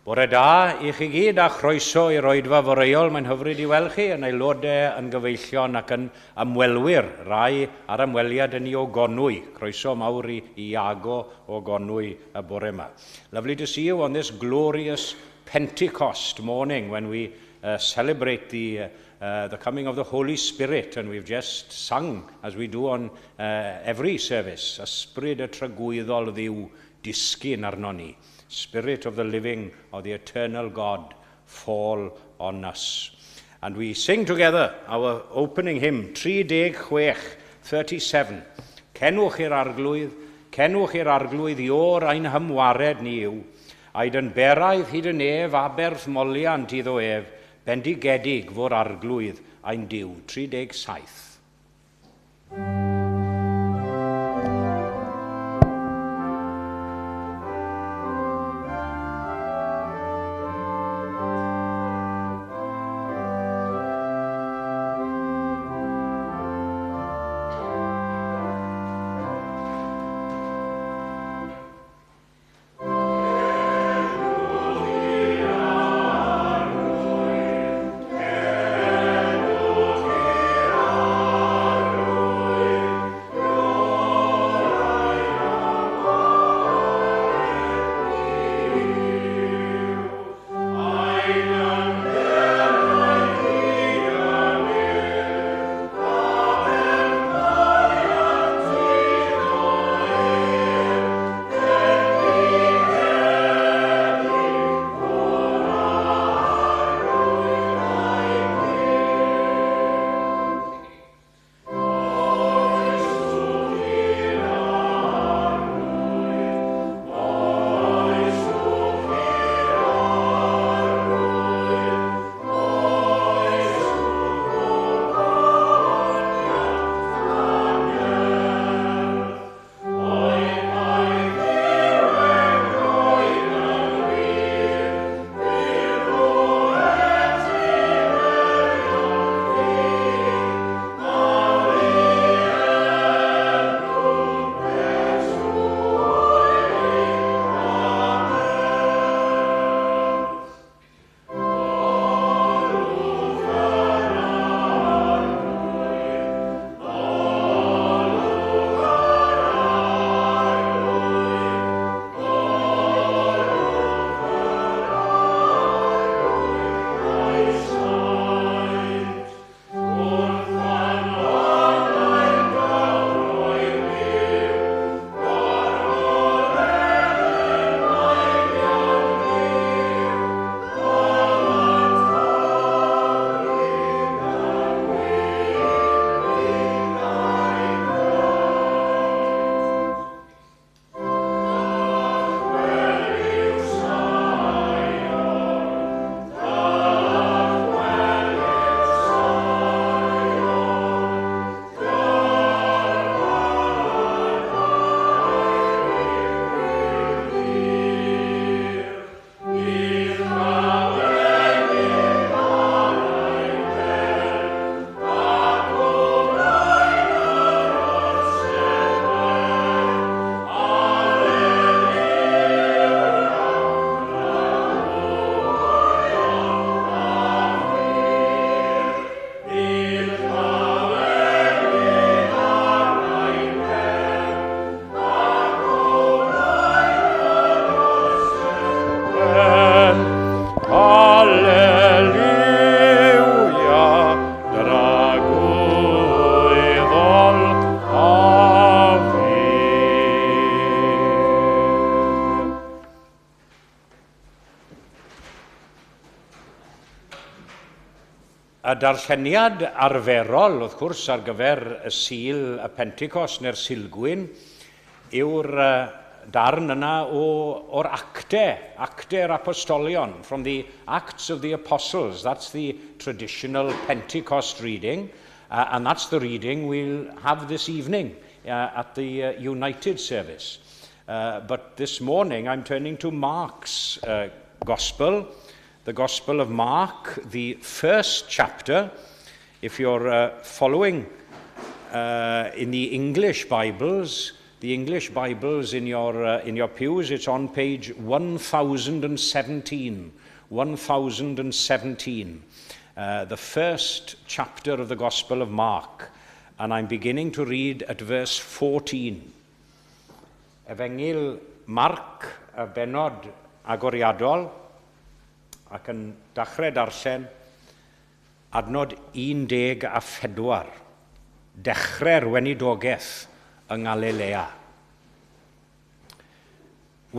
Bore da I chi gyd a chroeso I roedfa foreol. Mae'n hyfryd I weld chi yn aelodau yn gyfeillion ac yn ymwelwyr. Rai ar ymweliad yn I o Gonwy. Croeso mawr I Iago o Gonwy y bore yma. Lovely to see you on this glorious Pentecost morning when we celebrate the coming of the Holy Spirit, and we've just sung, as we do on every service, Ysbryd y tragwyddol Dduw disgyn arno ni. Spirit of the living, of the eternal God, fall on us. And we sing together our opening hymn, 36, Cenwch i'r arglwydd, I o'r ein hymwared ni yw. Aid yn beraidd hyd yn ef, aberth moliant iddo ef, bendigedig fo'r arglwydd ein diw. 37. Y darlleniad arferol, wrth gwrs, ar gyfer y Sul y Pentecost neu'r Silgwyn, yw'r darn yna o'r acte'r apostolion, from the Acts of the Apostles. That's the traditional Pentecost reading, and that's the reading we'll have this evening at the United Service. But this morning I'm turning to Mark's Gospel, the Gospel of Mark, the first chapter. If you're following in the English Bibles, the English Bibles in your pews, it's on page 1017. 1017. The first chapter of the Gospel of Mark. And I'm beginning to read at verse 14. Efengil Marc, y benod agoriadol, ac yn dechrau darllen, adnod 14, dechrau'r weinidogaeth yng Nghalilea.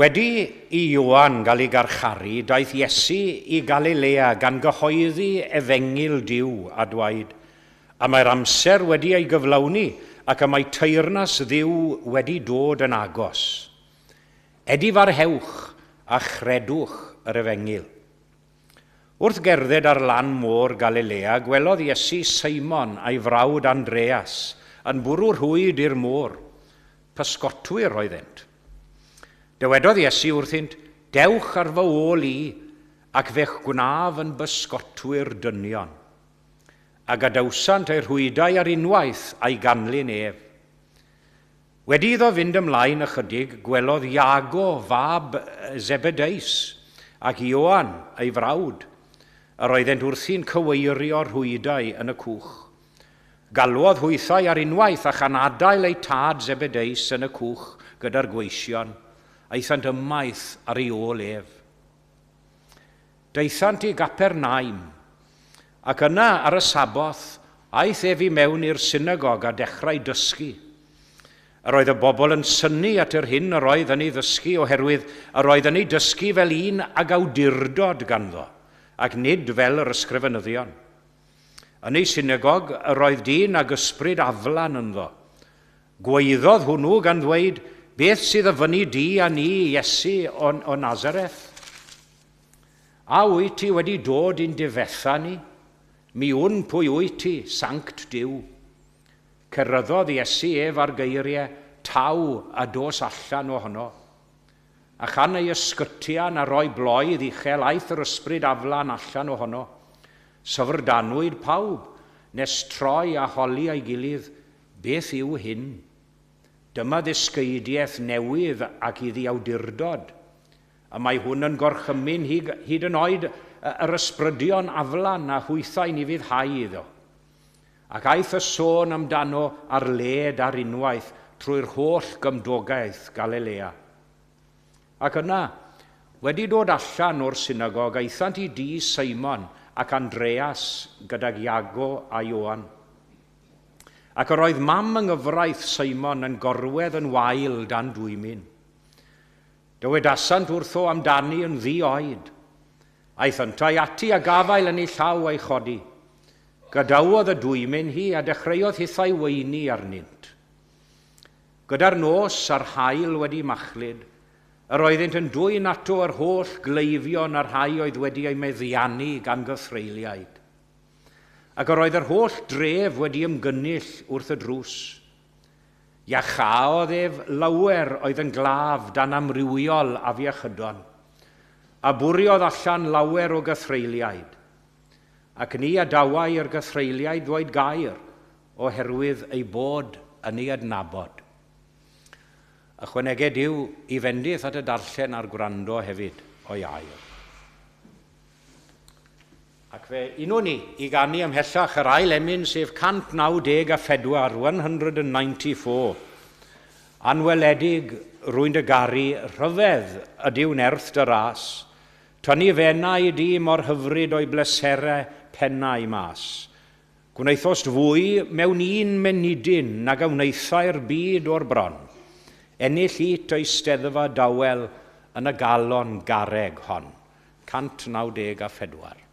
Wedi i Ioan gael ei garcharu, daeth Iesu i Galilea gan gyhoeddi efengil Duw a dweud, a mae'r amser wedi ei gyflawni ac y mae teyrnas Dduw wedi dod yn agos. Edifarhewch a chredwch yr efengil. Wrth gerdded ar lan môr Galilea, gwelodd Iesu Seimon a'i frawd Andreas yn bwrw rhwyd i'r môr. Pysgotwyr oeddent. Dywedodd Iesu wrthynt, dewch ar fy ôl i ac fe'ch gwnaf yn bysgotwyr dynion. A gadawsant ei rhwydau ar unwaith a'i ganlyn ef. Wedi iddo fynd ymlaen ychydig, gwelodd Iago fab Zebedeus ac Ioan ei frawd, yr oeddent wrthi'n cyweirio rhwydau yn y cwch. Galwodd hwythau ar unwaith a chanadael ei tad Zebedeus yn y cwch gyda'r gweision, aethant ymaith ar ei ôl ef. Daethant i Gapernaim, ac yna ar y saboth, aeth ef i mewn i'r synagog a dechrau dysgu. Yr oedd y bobl yn synnu at yr hyn yr oedd yn ei ddysgu oherwydd yr oedd yn ei dysgu fel un ag awdurdod ganddo, ac nid fel yr ysgrifenyddion. Yn ei synagog, yr oedd dyn ag ysbryd aflan ynddo. Gweiddodd hwnnw gan ddweud, beth sydd y fyny di a ni, Iesu o Nazareth? A wyt ti wedi dod i'n difetha ni? Mi wn pwy wyt ti, sanct Duw. Cyrryddodd Iesu ef ar geiriau, taw a dos allan ohono. A chan ei ysgytian a roi bloedd uchel aeth yr ysbryd aflan allan ohono. Syfrdanwyd pawb, nes troi a holi a'i gilydd, beth yw hyn? Dyma ddisgeidiaeth newydd ac iddi awdurdod. A mae hwn yn gorchymyn hyd yn oed yr ysbrydion aflan a hwythau ni fyddhau iddo. Ac aeth y sôn amdano ar led ar unwaith trwy'r holl gymdogaeth Galilea. Ac yna, wedi dod allan o'r synagog, aethant i dŷ Seimon ac Andreas gydag Iago a Ioan. Ac yr oedd mam yng nghyfraith Seimon yn gorwedd yn wael dan dwymin. Dywedasant wrtho amdani yn ddi-oed. Aethantau ati a gafael yn ei llaw a'i chodi. Gadawodd y dwymin hi a dechreuodd hithau weini arnynt. Gyda'r nos a'r haul wedi machlyd, yr oeddent yn dwyn ato yr holl gleifion a'r rhai oedd wedi ei meddiannu gan gythreiliaid. Ac yr oedd yr holl dref wedi ymgynnull wrth y drws. Iachaodd ef lawer oedd yn glaf dan amrywiol a fiachydon, a bwriodd allan lawer o gythreiliaid. Ac ni adawai yr gythreiliaid ddweud gair oherwydd ei bod yn ei adnabod. Ychwaneged yw i fendith at y darllen a'r gwrando hefyd o'i air. Ac fe unwn ni i ganu ymhellach yr ail emyn sef 194, 194. Anweledig rwy'n dy garu rhyfedd ydyw nerth dy ras, tynnu fennau di mor hyfryd o'i bleserau pennau mas. Gwnaethost fwy mewn un menidyn nag a wnaethai'r byd o'r bron, ennill it o'i steddfa dawel yn y galon garreg hon. 194.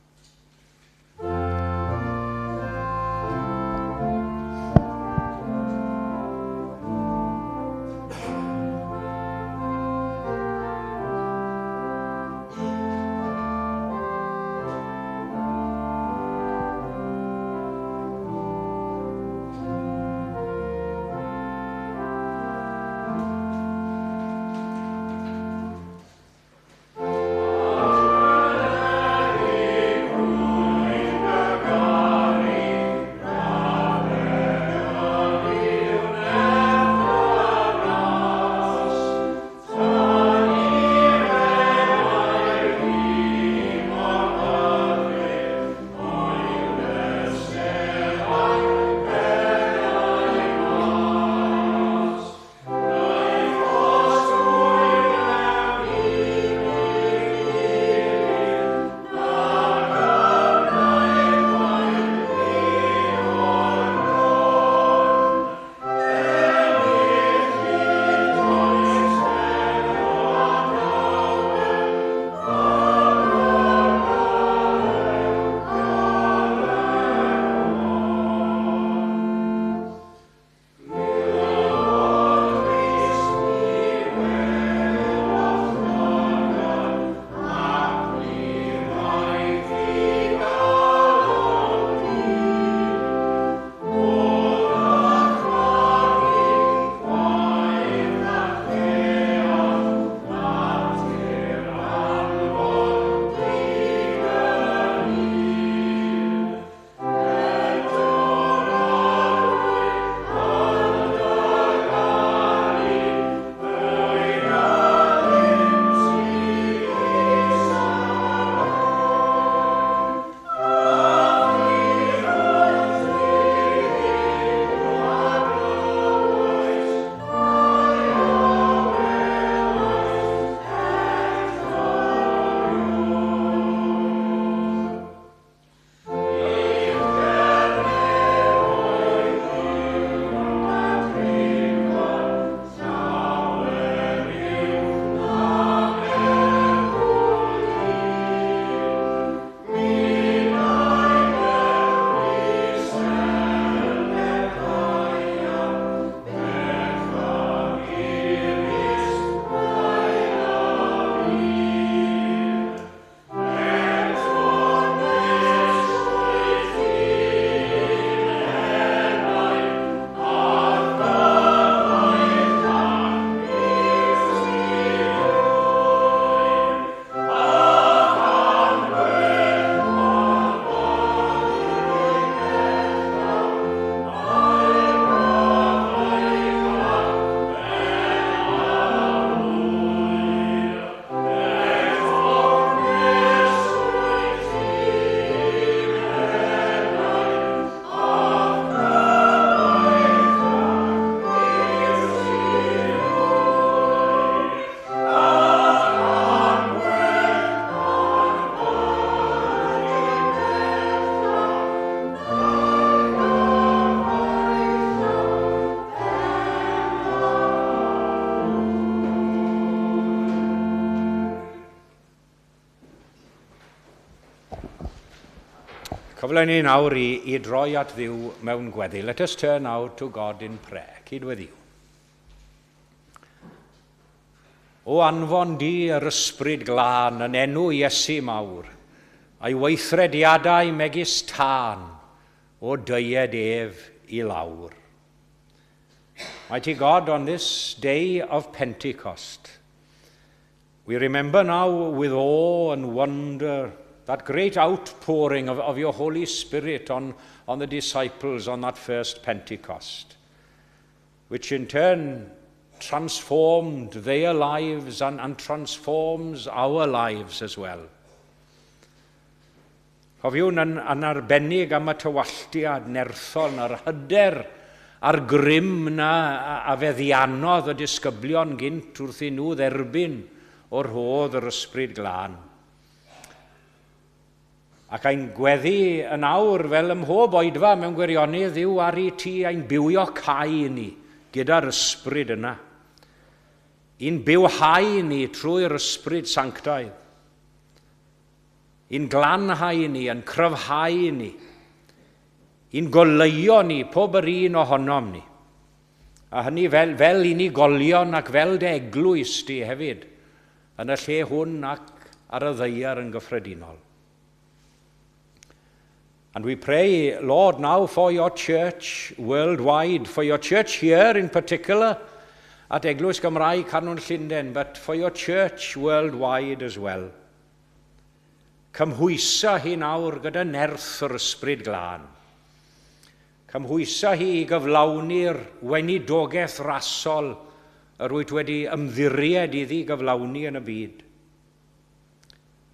Cyfle ni nawr i droi at ddiw mewn gweddi. Let us turn now to God in prayer. Cydweddiw. O anfon di yr ysbryd glân yn enw Iesu mawr, a'i weithrediadau megis tân o deied ef i lawr. Mighty God, on this day of Pentecost, we remember now with awe and wonder that great outpouring of your Holy Spirit on the disciples on that first Pentecost, which in turn transformed their lives and transforms our lives as well. Cofiwn yn arbennig am y tywalltiad nerthol, yr hyder a'r grym na a feddianodd y disgyblion gynt wrth i nhw dderbyn o'r rhodd yr ysbryd glân. Ac ein gweddi yn awr fel ym mhob oedfa mewn gwirionedd ddiw ar ei ti ein bywio cau ni gyda'r ysbryd yna. Un bywhau ni trwy'r ysbryd sanctaidd. Un glanhau ni, yn cryfhau ni. Un goleio ni, pob yr un ohonom ni. A hynny fel unigolion ac fel dy eglwys di hefyd, yn y lle hwn ac ar y ddeiar yn gyffredinol. And we pray, Lord, now for your church worldwide, for your church here in particular, at Eglwys Gymraeg Canwn Llundain, but for your church worldwide as well. Cymhwysa hi nawr gyda nerth yr ysbryd glân. Cymhwysa hi i gyflawni'r weinidogaeth rasol yr wyt wedi ymddiried iddi gyflawni yn y byd.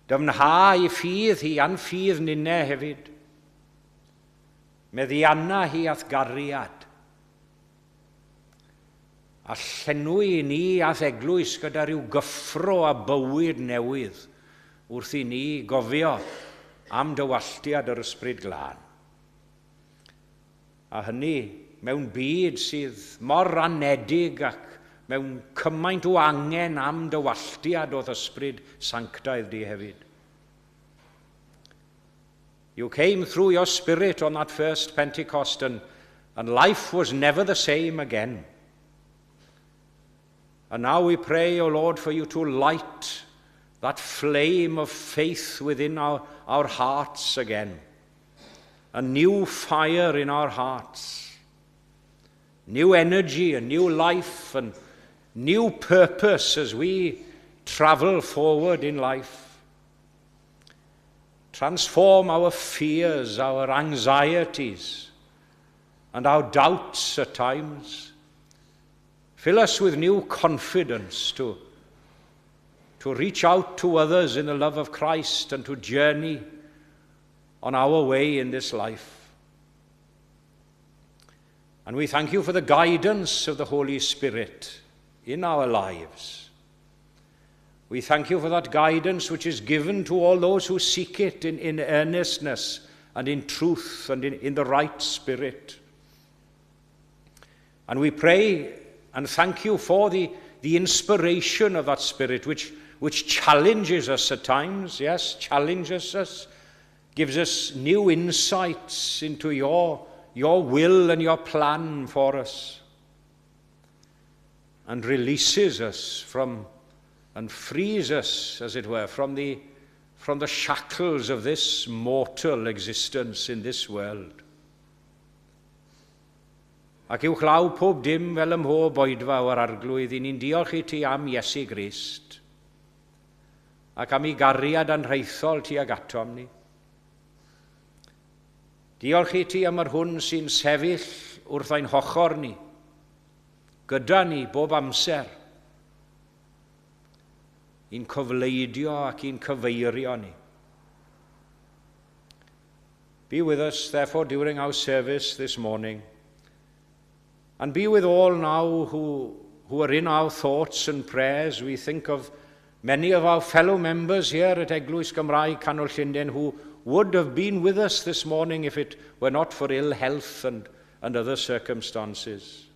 Dyfnha i ffydd hi a'n ffydd ninnau hefyd. Meddianna hi ath gariad. A llenwi ni ath eglwys gyda rhyw gyffro a bywyd newydd wrth i ni gofio am dywalltiad yr ysbryd glân. A hynny mewn byd sydd mor anedig ac mewn cymaint o angen am dywalltiad o'r ysbryd sanctaidd di hefyd. You came through your Spirit on that first Pentecost, and life was never the same again. And now we pray, O Lord, for you to light that flame of faith within our hearts again. A new fire in our hearts. New energy, a new life, and new purpose as we travel forward in life. Transform our fears, our anxieties, and our doubts at times. Fill us with new confidence to reach out to others in the love of Christ and to journey on our way in this life. And we thank you for the guidance of the Holy Spirit in our lives. We thank you for that guidance which is given to all those who seek it in earnestness and in truth and in the right spirit. And we pray and thank you for the inspiration of that Spirit which challenges us at times, yes, challenges us, gives us new insights into your will and your plan for us, and releases us from and frees us, as it were, from the shackles of this mortal existence in this world. Ac i'w chlaw pob dim fel ym mhob oedfa o'r arglwydd, i ni'n diolch i ti am Iesu Grist, ac am ei gariad anrheithol tuag atom ni. Diolch i ti am yr hwn sy'n sefyll wrth ein hochor ni, gyda ni bob amser, i'n cyfleidio ac i'n cyfeirio ni. Be with us, therefore, during our service this morning, and be with all now who are in our thoughts and prayers. We think of many of our fellow members here at Eglwys Gymraeg Canol Llundain who would have been with us this morning if it were not for ill health and other circumstances.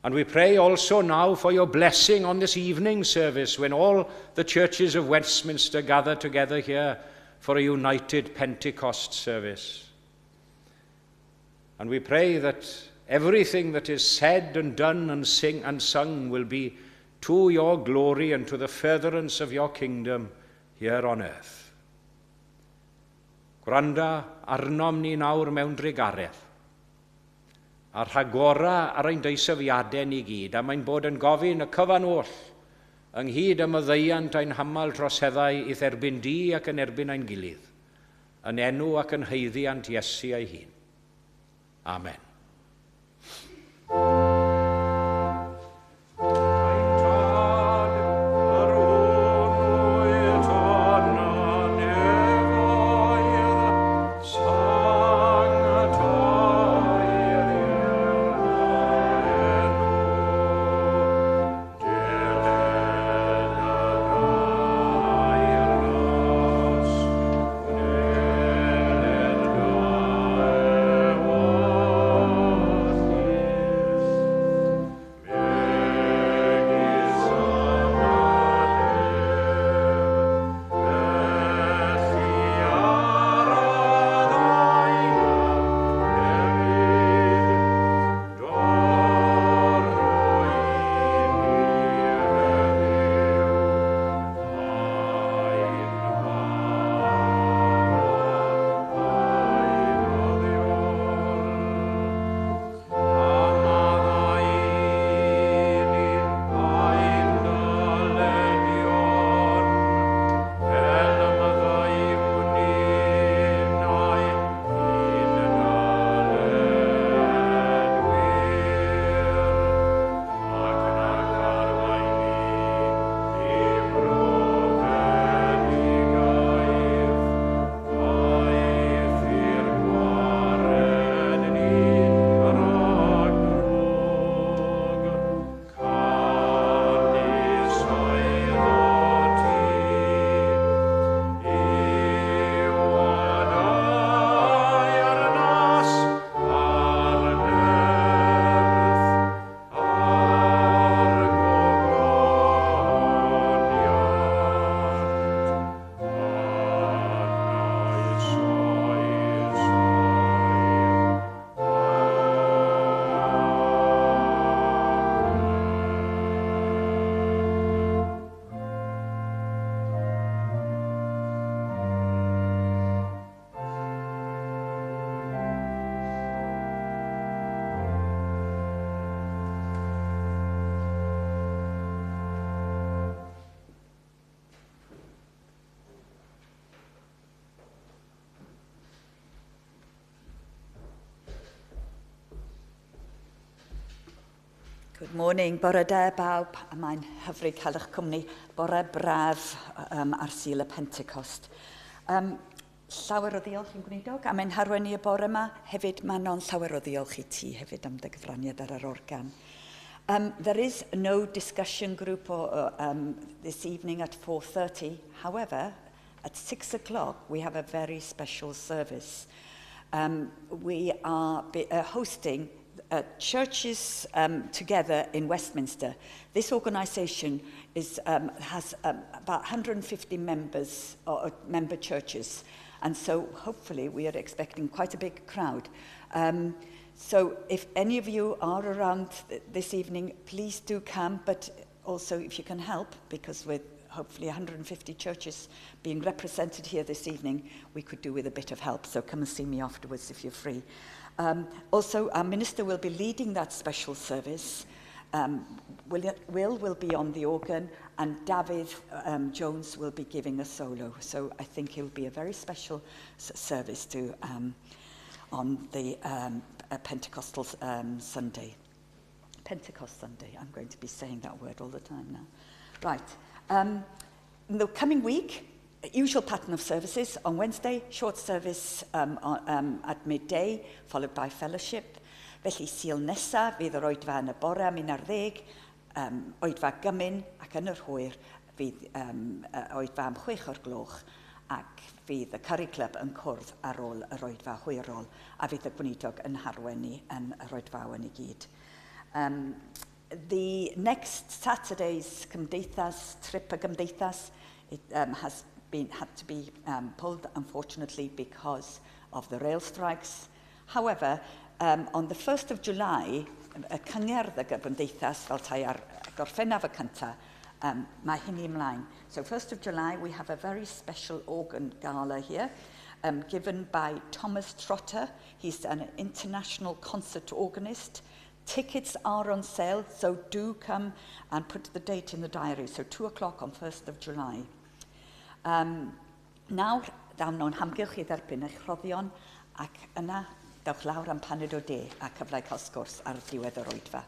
And we pray also now for your blessing on this evening service when all the churches of Westminster gather together here for a united Pentecost service. And we pray that everything that is said and done and sung will be to your glory and to the furtherance of your kingdom here on earth. Gwranda arnom ni nawr mewn drigaredd, a rhagora ar ein deisyfiadau ni gyd, a mae'n bod yn gofyn y cyfan oll ynghyd y myddeiant ein hamal dros heddau i dderbyn di ac yn erbyn ein gilydd, yn enw ac yn heiddiant Iesu ei hun. Amen. Good morning, bore da bawb, a mae'n hyfryd cael eich cwmni bore braf ar Sul y Pentecost. Llawer o ddiolch i'n gwneudog am ein harwen ni y bore yma. Hefyd mae non llawer o ddiolch i ti hefyd am dy gyfraniad ar yr organ. There is no discussion group this evening at 4:30. However, at 6 o'clock we have a very special service. We are hosting churches together in Westminster. This organisation has about 150 members, or member churches, and so hopefully we are expecting quite a big crowd. So if any of you are around this evening, please do come, but also if you can help, because with hopefully 150 churches being represented here this evening, we could do with a bit of help, so come and see me afterwards if you're free. Also, our minister will be leading that special service. Will be on the organ, and David Jones will be giving a solo. So I think it will be a very special service on the Pentecostal Sunday. Pentecost Sunday. I'm going to be saying that word all the time now. Right. In the coming week, usual pattern of services. On Wednesday, short service at midday, followed by fellowship. Felly Sul nesa, fydd yr oedfa yn y bore am 11, oedfa gymyn ac yn yr hwyr fydd oedfa am 6 o'r gloch, ac fydd y Curry Club yn cwrdd ar ôl yr oedfa hwyrol, a fydd y gweinidog yn harwen ni yn yr oedfawen i gyd. The next Saturday's Gymdeithas, trip a Gymdeithas, it has had to be pulled, unfortunately, because of the rail strikes. However, on the 1st of July, y cyngerdd y gyfyndeithas fel tai ar gorffennaf y cyntaf, mae hynny ymlaen. So 1st of July, we have a very special organ gala here, given by Thomas Trotter. He's an international concert organist. Tickets are on sale, so do come and put the date in the diary. So 2 o'clock on 1st of July. Nawr, dawn nhw'n hamgylch i dderbyn eich rhoddion, ac yna dewch lawr am paned o de a cyfle cael sgwrs ar ddiwedd yr oedfa.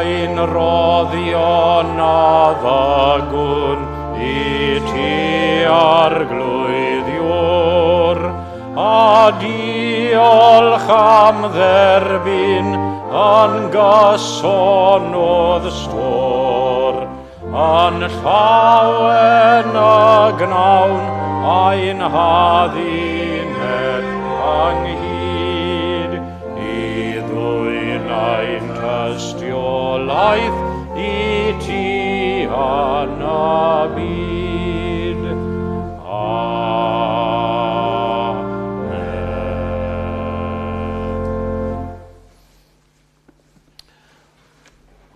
Ein roddion a ddagwn I ti arglwyddiwr, a diolch am dderbyn yn gysonodd stor, yn llawen a gnawn ein haddinet anghyd, I ddwy'n ein tystiolaeth I ti yn y byd.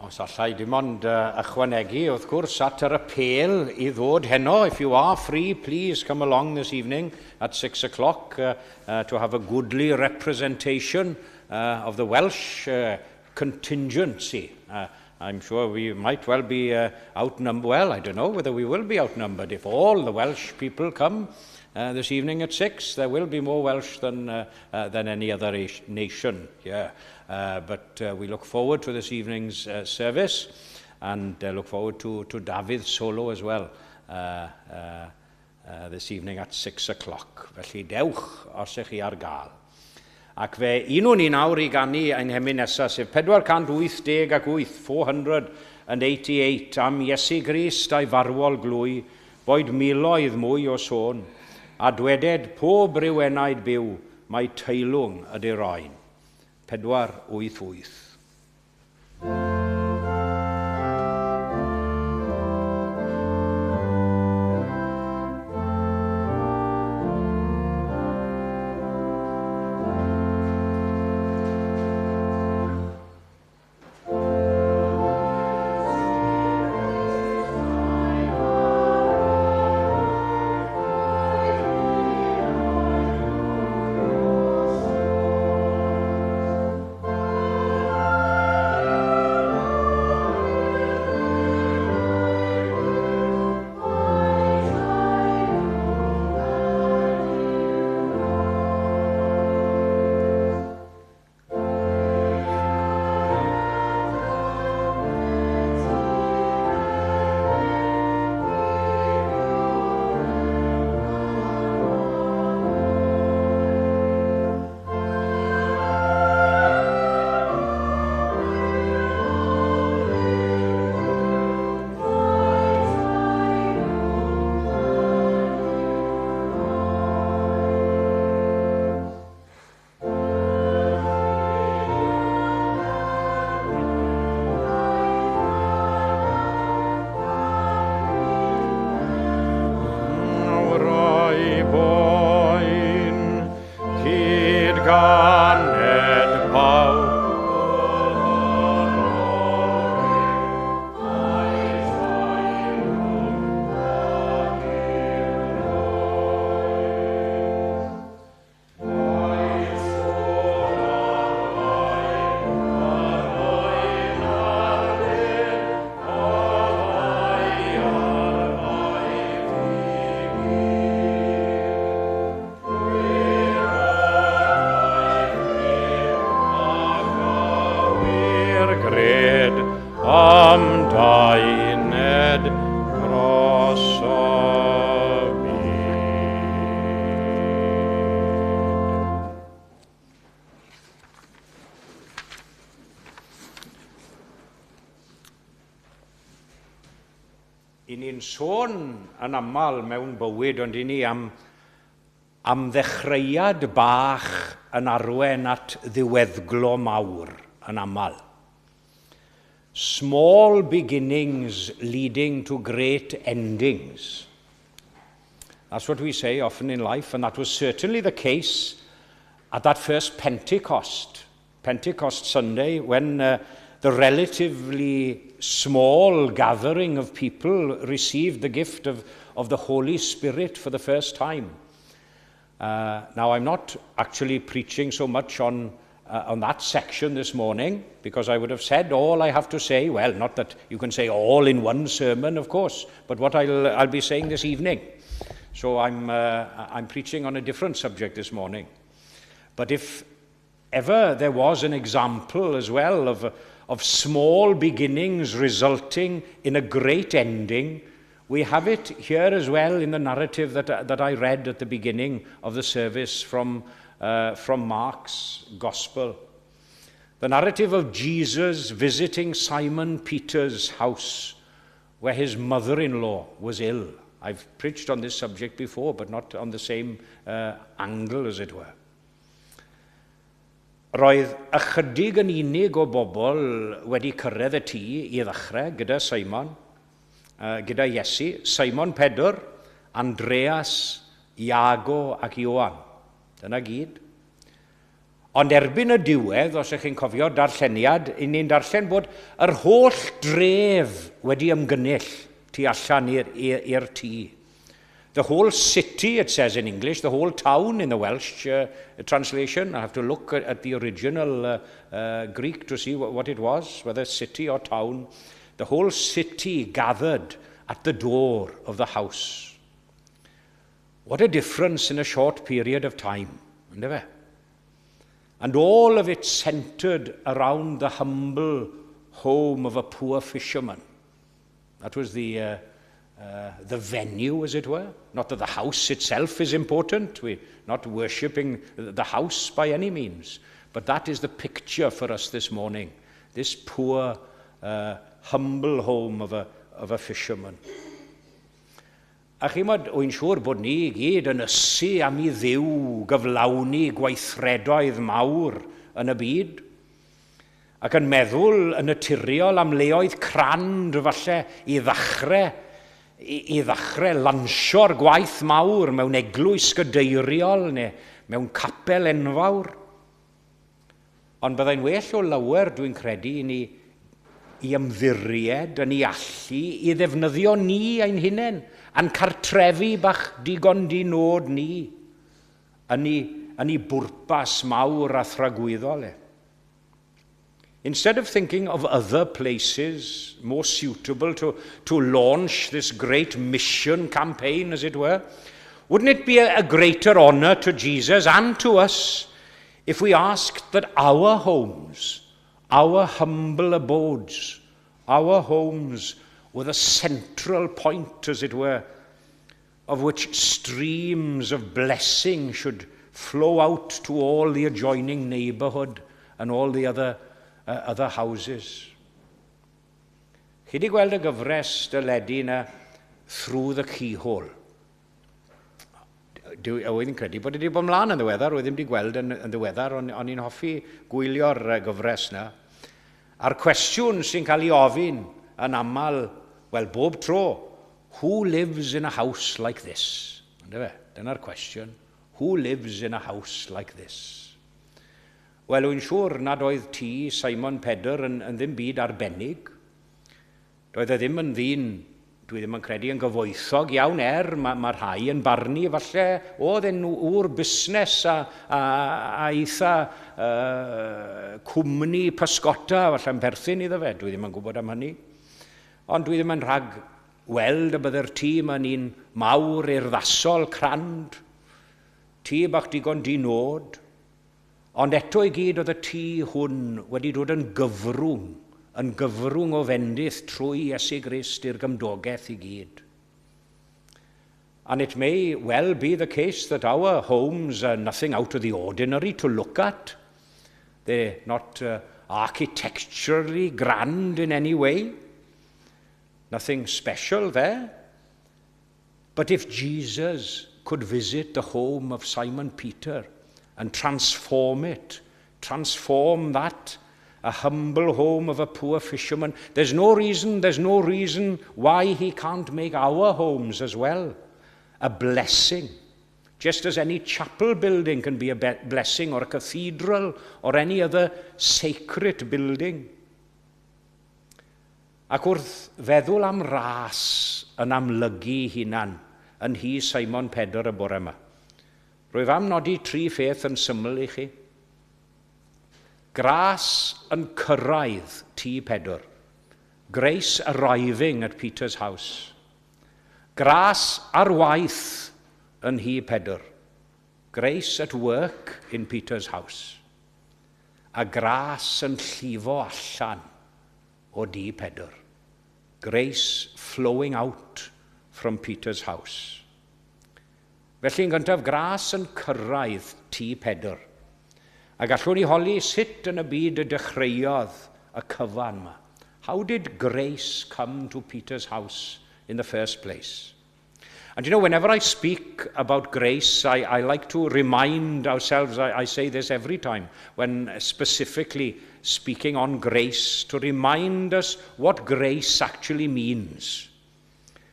Os allai dim ond ychwanegu, wrth gwrs, at yr apel I ddod heno. If you are free, please come along this evening at 6 o'clock to have a goodly representation of the Welsh contingency. I'm sure we might well be outnumbered. Well, I don't know whether we will be outnumbered. If all the Welsh people come this evening at 6, there will be more Welsh than any other nation here. But we look forward to this evening's service and look forward to David's solo as well this evening at 6 o'clock. Felly dewch os ych chi ar gael. Ac fe unw ni nawr I gannu ein hemyn nesaf, sef 488, 488 am Iesu Grist a'i farwol glwy, boed miloedd mwy o sôn, a dweded pob ryw enaid byw, mae teilwng ydy'r oen. 488. ni'n sôn yn aml mewn bywyd, ond i ni am ddechreuad bach yn arwen at ddiweddglo mawr yn aml. Small beginnings leading to great endings. That's what we say often in life, and that was certainly the case at that first Pentecost Sunday, when the relatively small gathering of people received the gift of the Holy Spirit for the first time. Now, I'm not actually preaching so much on that section this morning, because I would have said all I have to say. Well, not that you can say all in one sermon, of course, but what I'll be saying this evening. So I'm preaching on a different subject this morning. But if ever there was an example as well of small beginnings resulting in a great ending, we have it here as well in the narrative that I read at the beginning of the service from Mark's Gospel. The narrative of Jesus visiting Simon Peter's house, where his mother-in-law was ill. I've preached on this subject before, but not on the same angle, as it were. Roedd ychydig yn unig o bobl wedi cyrraedd y tŷ i ddechrau gyda Simon, gyda Iesu, Simon Pedr, Andreas, Iago ac Ioan. Dyna gyd. Ond erbyn y diwedd, os ych chi'n cofio darlleniad, ni'n darllen bod yr holl dref wedi ymgynnull tu allan i'r tŷ. The whole city, it says in English, the whole town in the Welsh translation. I have to look at the original Greek to see what it was, whether city or town. The whole city gathered at the door of the house. What a difference in a short period of time, isn't it? And all of it centered around the humble home of a poor fisherman. That was the venue, as it were. Not that the house itself is important. We're not worshipping the house by any means. But that is the picture for us this morning. This poor, humble home of a fisherman. A chi mod, wy'n siŵr bod ni I gyd yn ysu am I ddiw gyflawni gweithredoedd mawr yn y byd. Ac yn meddwl yn naturiol am leoedd crand falle I ddechrau lansio'r gwaith mawr mewn eglwys gydeiriol neu mewn capel enfawr. Ond byddai'n well o lawer, dwi'n credu, I ymddiried yn I allu I ddefnyddio ni ein hunain, a'n cartrefi bach digon dinod ni, yn I bwrpas mawr a thragwyddol e. Instead of thinking of other places more suitable to launch this great mission campaign, as it were, wouldn't it be a greater honor to Jesus and to us if we asked that our homes, our humble abodes, our homes were the central point, as it were, of which streams of blessing should flow out to all the adjoining neighborhood and all the other houses. Chi di gweld y gyfres dyledu na Through the Keyhole? Wy'n credu bod wedi bod ymlaen yn ddiweddar, oedd ddim wedi gweld yn ddiweddar, ond i'n hoffi gwylio'r gyfres na. A'r cwestiwn sy'n cael ei ofyn yn aml, wel, bob tro, who lives in a house like this? Dyna'r cwestiwn. Who lives in a house like this? Wel, wy'n siŵr nad oedd tŷ Simon Pedr yn ddim byd arbennig. Doedd ddim yn ddyn, dwi ddim yn credu yn gyfoethog iawn mae rhai yn barnu, falle oedd w'r busnes a eitha cwmni pysgota, falle yn perthyn iddo fe, dwi ddim yn gwybod am hynny. Ond dwi ddim yn rhag weld y bydde'r tŷ yma'n un mawr urddasol crand, tŷ bach digon dinod. Ond eto I gyd oedd y tŷ hwn wedi dod yn gyfrwng o fendith trwy Iesu Grist i'r gymdogaeth I gyd. And it may well be the case that our homes are nothing out of the ordinary to look at. They're not architecturally grand in any way. Nothing special there. But if Jesus could visit the home of Simon Peter and transform that, a humble home of a poor fisherman, there's no reason why he can't make our homes as well a blessing. Just as any chapel building can be a blessing, or a cathedral, or any other sacred building. Ac wrth feddwl am ras yn amlygu hunan, yn hi Simon Pedr y bore yma. Rwyf am nodi 3 pheth yn syml i chi. Gras yn cyrraedd tŷ Pedr. Grace arriving at Peter's house. Gras ar waith yn hi Pedr. Grace at work in Peter's house. A gras yn llifo allan o dŷ Pedr. Grace flowing out from Peter's house. Felly'n gyntaf, gras yn cyrraedd tŷ Pedr. A gallwn ni holi sut yn y byd y dechreuodd y cyfan yma. How did grace come to Peter's house in the first place? And you know, whenever I speak about grace, I like to remind ourselves, I say this every time, when specifically speaking on grace, to remind us what grace actually means,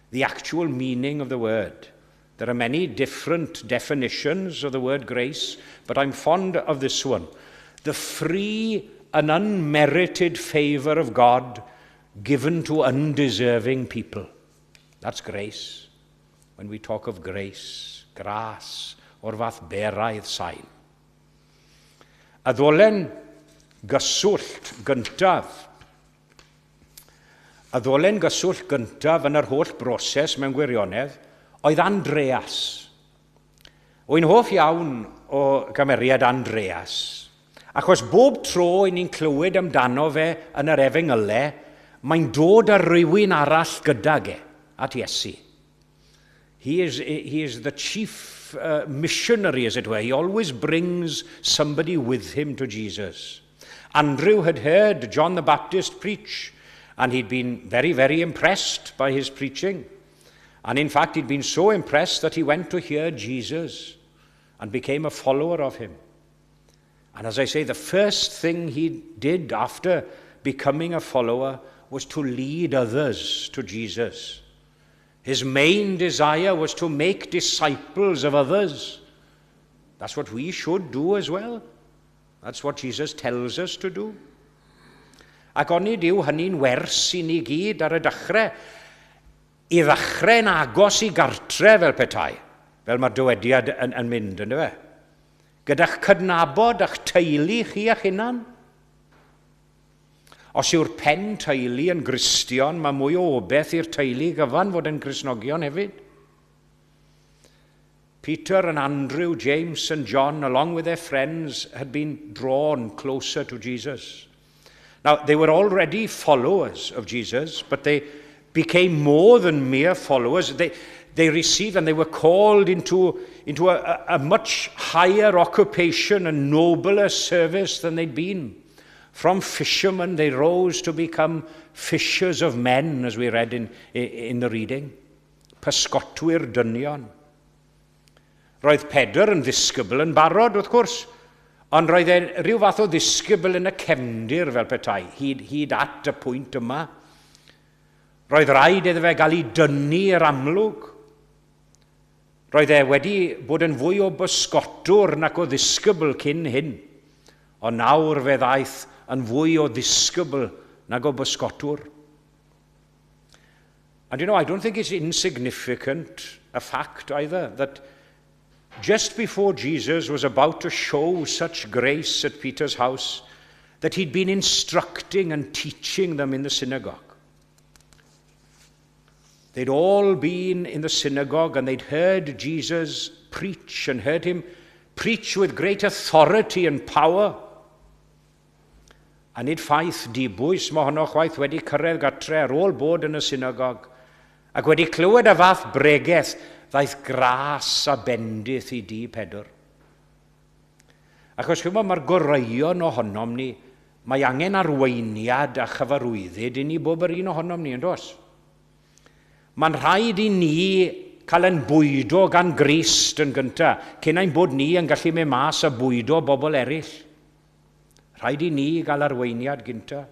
the actual meaning of the word. There are many different definitions of the word grace, but I'm fond of this one. The free and unmerited favor of God given to undeserving people. That's grace. When we talk of grace, gras, o'r fath beraidd sain. A ddolen gyswllt gyntaf yn yr holl broses mewn gwirionedd oedd Andreas. Wy'n hoff iawn o gymeriad Andreas, achos bob tro ni'n clywed amdano fe yn yr Efengylau, mae'n dod â rhywun arall gydag at Iesu. He is the chief missionary, as it were. He always brings somebody with him to Jesus. Andrew had heard John the Baptist preach, and he'd been very, very impressed by his preaching. And in fact, he'd been so impressed that he went to hear Jesus and became a follower of him. And as I say, the first thing he did after becoming a follower was to lead others to Jesus. His main desire was to make disciples of others. That's what we should do as well. That's what Jesus tells us to do. Ac oni diw hynny'n wers i ni gyd ar y dechrau, i ddechrau'n agos i gartre fel petai, fel mae'r dywediad yn mynd, ynddo fe? Gyda'ch cydnabod a'ch teulu chi a'ch hunan. Os yw'r pen teulu yn Gristion, mae mwy o obeth i'r teulu gyfan fod yn Gristnogion hefyd. Peter and Andrew, James and John, along with their friends, had been drawn closer to Jesus. Now, they were already followers of Jesus, but they became more than mere followers. They received and they were called into a much higher occupation and nobler service than they'd been. From fishermen, they rose to become fishers of men, as we read in the reading. Pysgotwyr dynion. Roedd Pedr yn ddisgybl yn barod, wrth gwrs, ond roedd e rhyw fath o ddisgybl yn y cefndir fel petai, hyd at y pwynt yma. Roedd rhaid iddo fe gael ei dynnu i'r amlwg. Roedd e wedi bod yn fwy o bysgotwr nac o ddisgybl cyn hyn, ond nawr fe ddaeth yn fwy o ddisgybl nag o bysgotwr. And you know, I don't think it's insignificant a fact either that just before Jesus was about to show such grace at Peter's house, that he'd been instructing and teaching them in the synagogue. They'd all been in the synagogue and they'd heard Jesus preach and heard him preach with great authority and power. A nid ffaith dibwys mae honno chwaith wedi cyrraedd gatre ar ôl bod yn y synagog ac wedi clywed y fath bregaeth ddaeth gras a bendith i dŷ Pedr. Achos chymod mae'r goreuon ohonom ni, mae angen arweiniad a chyfarwyddyd i ni bob yr un ohonom ni, yn dos? Mae'n rhaid i ni cael yn bwydo gan Grist yn gyntaf, cyn ein bod ni yn gallu mynd mas a bwydo bobl eraill. Rhaid i ni gael arweiniad gyntaf.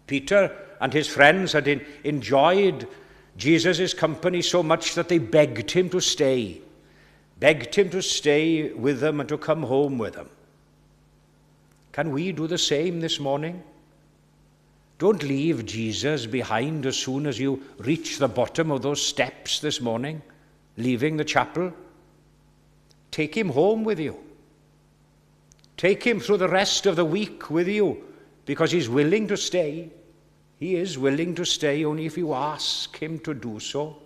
Peter and his friends had enjoyed Jesus' company so much that they begged him to stay with them and to come home with them. Can we do the same this morning? Don't leave Jesus behind as soon as you reach the bottom of those steps this morning, leaving the chapel. Take him home with you. Take him through the rest of the week with you, because he's willing to stay. He is willing to stay only if you ask him to do so.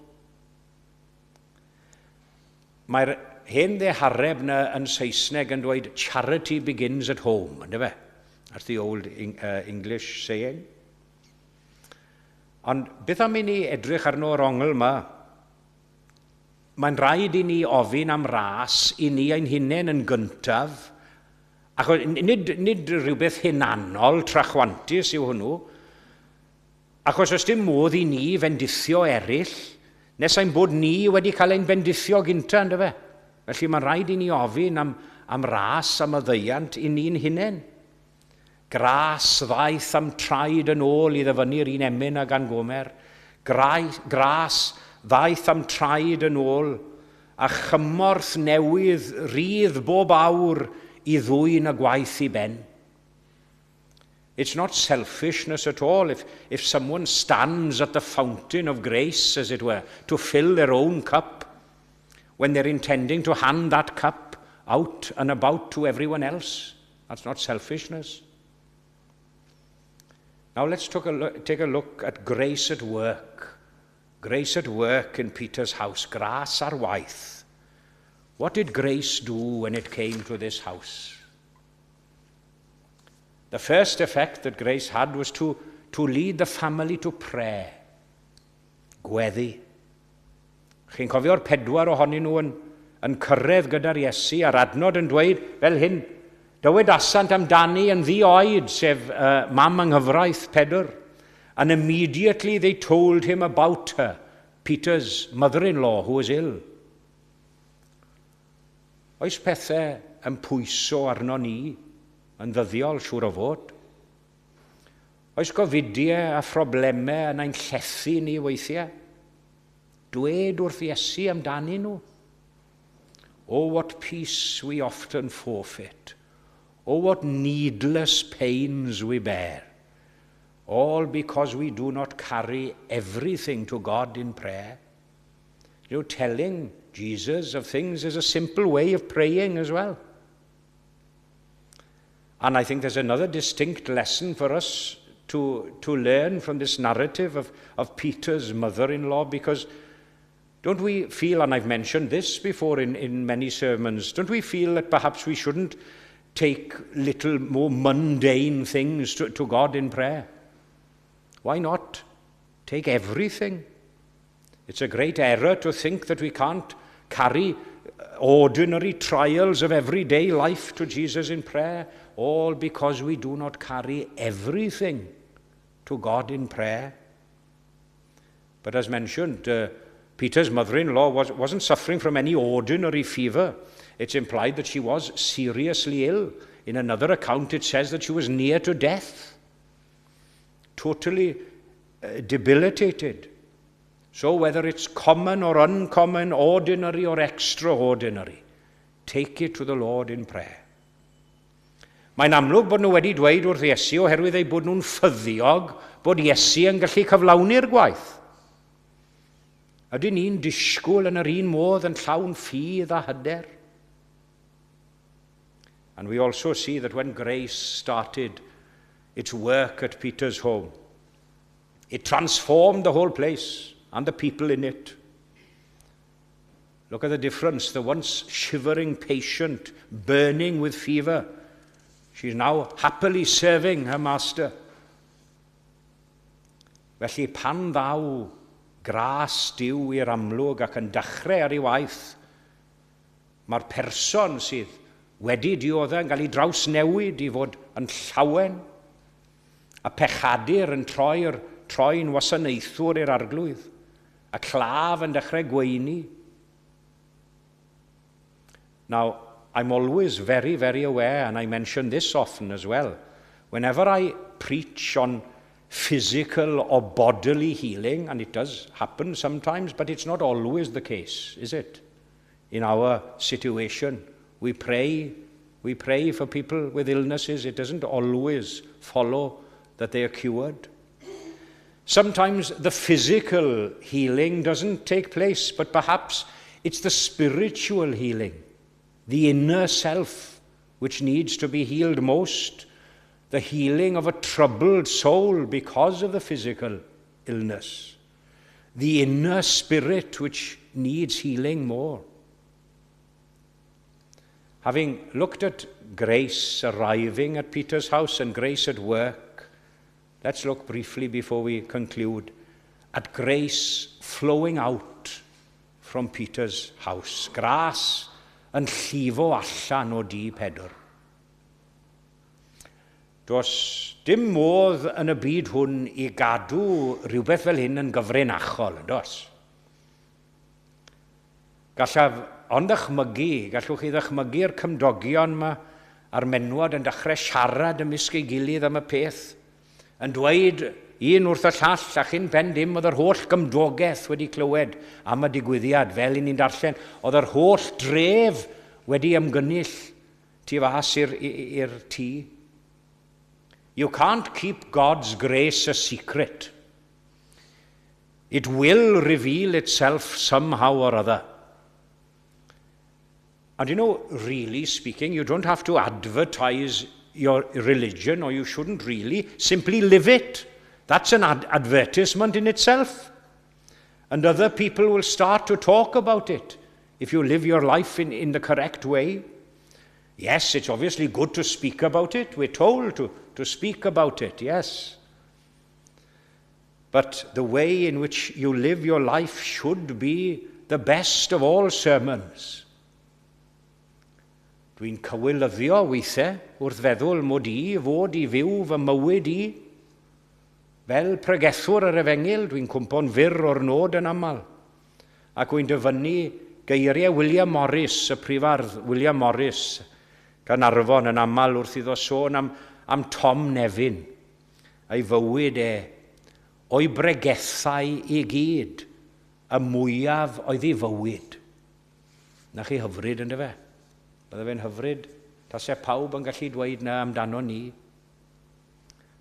Mae'r hen ddehareb na yn Saesneg yn dweud, charity begins at home, ynddo fe? That's the old English saying. Ond beth am i ni edrych arno o'r ongl yma? Mae'n rhaid i ni ofyn am ras i ni ein hunain yn gyntaf, ac nid rhywbeth hunanol trachwantus yw hwnnw, achos os dim modd i ni fendithio eraill, nes ein bod ni wedi cael ein bendithio gyntaf, ynddo fe? Felly mae'n rhaid i ni ofyn am ras, am y ddeiant i ni'n hunain. Gras ddaeth am traed yn ôl i ddyfynu'r un emyn ag an Gomer. Gras ddaeth am traed yn ôl, a chymorth newydd rydd bob awr i ddwyn y gwaith i ben. It's not selfishness at all if someone stands at the fountain of grace, as it were, to fill their own cup, when they're intending to hand that cup out and about to everyone else. That's not selfishness. Now let's take a look at grace at work. Grace at work in Peter's house. Gras ar waith. What did grace do when it came to this house? The first effect that grace had was to lead the family to prayer. Gweddi. Chi'n cofio'r 4 ohonyn nhw yn cyrraedd gyda'r Iesu a'r adnod yn dweud fel hyn, dywed asant amdani yn ddi-oed, sef mam ynghyfraith Pedr, and immediately they told him about her, Peter's mother-in-law, who was ill. Oes pethau yn pwyso arno ni, yn ddyddiol siŵr o fod? Oes gofidiau a phroblemau yn ein llethu ni weithiau? Dwed wrth Iesu amdani nhw. Oh, what peace we often forfeit. Oh, what needless pains we bear. All because we do not carry everything to God in prayer. You know, telling Jesus of things is a simple way of praying as well. And I think there's another distinct lesson for us to learn from this narrative of Peter's mother-in-law, because don't we feel, and I've mentioned this before in many sermons, don't we feel that perhaps we shouldn't take little more mundane things to God in prayer? Why not take everything? It's a great error to think that we can't carry ordinary trials of everyday life to Jesus in prayer, all because we do not carry everything to God in prayer. But as mentioned, Peter's mother-in-law wasn't suffering from any ordinary fever. It's implied that she was seriously ill. In another account, it says that she was near to death, totally debilitated. So whether it's common or uncommon, ordinary or extraordinary, take it to the Lord in prayer. Mae'n amlwg bod nhw wedi dweud wrth Iesu oherwydd ei bod nhw'n ffyddiog bod Iesu yn gallu cyflawni'r gwaith. Ydyn ni'n disgwyl yn yr un modd yn llawn ffydd a hyder? And we also see that when grace started its work at Peter's home, it transformed the whole place and the people in it. Look at the difference. The once shivering patient, burning with fever, she's now happily serving her master. Felly pan ddaw gras diw i'r amlwg ac yn dechrau ar ei waith, mae'r person sydd wedi dioddau yn cael ei drawsnewid i fod yn llawen, a pechadur yn troi'n wasanaethwr i'r arglwydd, a claf yn dechrau gweini. Now, I'm always very, very aware, and I mention this often as well, whenever I preach on physical or bodily healing, and it does happen sometimes, but it's not always the case, is it? In our situation, we pray for people with illnesses. It doesn't always follow that they are cured. Sometimes the physical healing doesn't take place, but perhaps it's the spiritual healing, the inner self, which needs to be healed most, the healing of a troubled soul because of the physical illness, the inner spirit which needs healing more. Having looked at grace arriving at Peter's house and grace at work, let's look briefly before we conclude at grace flowing out from Peter's house. Gras yn llifo allan o dŷ Pedr. Does dim modd yn y byd hwn i gadw rhywbeth fel hyn yn gyfrinachol, dos? Gallwch chi ddychmygu'r cymdogion yma a'r menwod yn dechrau siarad ymysg ei gilydd am y peth, yn dweud un wrth y llall, a chyn pen dim oedd yr holl gymdogaeth wedi clywed am y digwyddiad, fel i ni'n darllen, oedd yr holl dref wedi ymgynnull tu fas i'r tŷ. You can't keep God's grace a secret. It will reveal itself somehow or other. And you know, really speaking, you don't have to advertise your religion, or you shouldn't really. Simply live it. That's an advertisement in itself. And other people will start to talk about it if you live your life in the correct way. Yes, it's obviously good to speak about it. We're told to speak about it, yes. But the way in which you live your life should be the best of all sermons. Dwi'n cywilyddio weithiau wrth feddwl mod i fod i fyw fy mywyd i. Fel pregethwr yr Efengil, dwi'n cwmpo'n fyr o'r nod yn aml. Ac wy'n dyfynnu geiriau William Morris, y prifardd William Morris, gan Arfon yn aml wrth iddo sôn am Tom Nevin, a'i fywyd o'i bregethau i gyd, y mwyaf oedd ei fywyd. Na chi hyfryd yn dyfe? Bydde fe'n hyfryd, tasau pawb yn gallu dweud na amdano ni.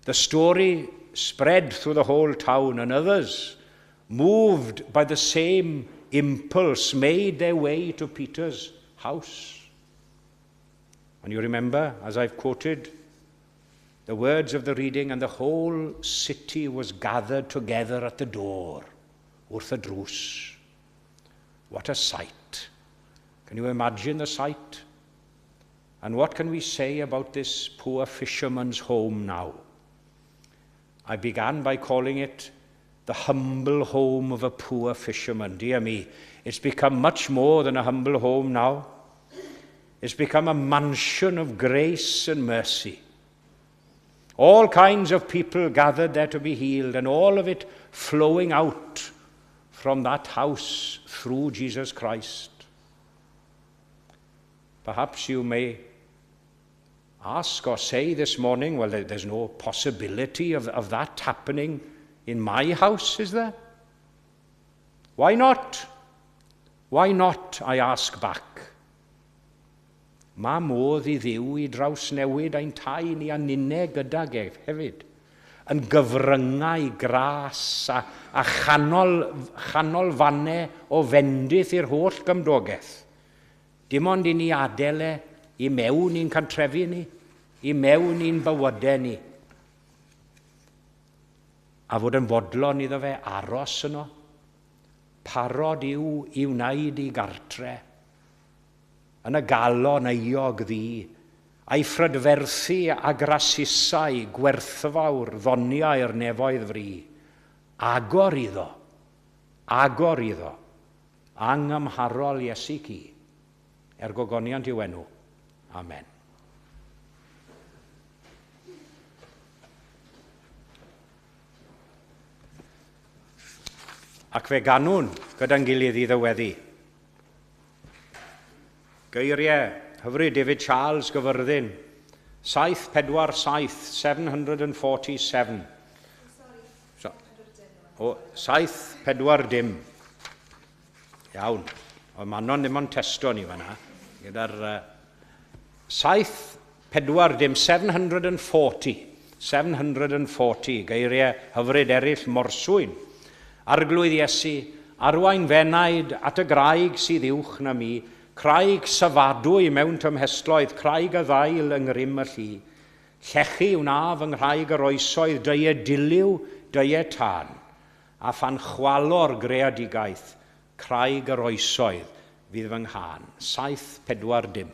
The story spread through the whole town, and others, moved by the same impulse, made their way to Peter's house. And you remember, as I've quoted, the words of the reading, and the whole city was gathered together at the door, wrth y drws. What a sight. Can you imagine the sight? And what can we say about this poor fisherman's home now? I began by calling it the humble home of a poor fisherman. Dear me, it's become much more than a humble home now. It's become a mansion of grace and mercy. All kinds of people gathered there to be healed, and all of it flowing out from that house through Jesus Christ. Perhaps you may ask or say this morning, well, there's no possibility of that happening in my house, is there? Why not? Why not, I ask back. Ma modd i ddiw i draws newid ein tai ni a ninne gydag hefyd. Yn gyfryngau gras a chanol fanne o fendith i'r holl gymdogaeth. Dim ond i ni adael i mewn i'n cantrefi ni, i mewn i'n bywydau ni. A fod yn fodlon iddo fe aros yno, parod i wneud i gartre, yn y galon euog ddi, a'i ffrydferthu a grasisau gwerthfawr ddoniau'r nefoedd fri, agor iddo, angymharol Iesu ci, gogoniant i'w enw. Amen. ac fe ganwn gyda'n gilydd i ddyweddu. Geiriau hyfryd David Charles Gyfyrddin, 747, 747. O, 740. Iawn. O, Manon ddim ond testo ni fanna. Gyda'r 740, 740. 740. Geiriau hyfryd eraill morswyn. Arglwydd Iesu, arwain fenaid at y graig sydd uwch na mi, craig safadwy mewn tymhestloedd, craig a ddail yng ngrym y llu. Llechu wnaf yng nghraig yr oesoedd, dye diliw, dye tân. A phan chwalo'r greadigaeth, craig yr oesoedd fydd fy nghân. 740.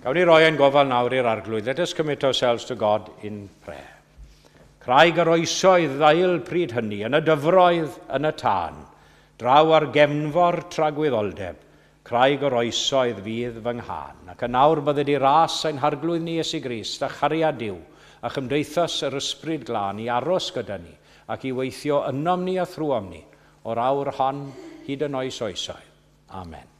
Gawn ni roi ein gofal nawr i'r arglwydd. Let us commit ourselves to God in prayer. Craig yr oesoedd ddail pryd hynny, yn y dyfroedd, yn y tân, draw ar gefnfor tragwyddoldeb, craig yr oesoedd fydd fy nghân. Ac yn nawr bydde di ras ein harglwydd ni Iesu Grist, a chariad Duw, a chymdeithas yr ysbryd glân i aros gyda ni, ac i weithio ynom ni a thrwom ni, o'r awr hon hyd yn oes oesoedd. Amen.